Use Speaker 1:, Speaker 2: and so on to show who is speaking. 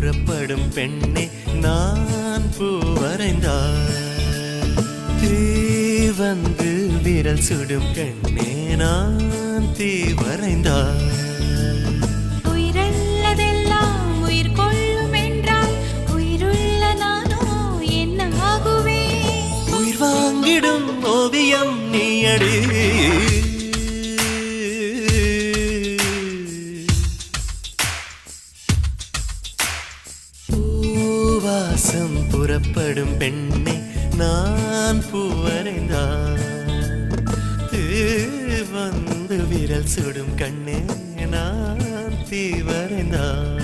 Speaker 1: புறப்படும் பெண்ணே நான் பூ வரைந்தார். தீ வந்து விரல் சுடும் கண்ணே நான் தீ வரைந்தார்.
Speaker 2: உயிரல்லதெல்லாம் உயிர் கொள்ளும் என்றால் உயிருள்ள நானோ என்ன ஆகுவேன்?
Speaker 1: உயிர் வாங்கிடும் ஓவியம் நீயடி. பூவாசம் புறப்படும் பெண்ணே நான் பூ வரைந்தார். வந்து விரல் சுடும் கண்ணே நான் தீ வரைந்தார்.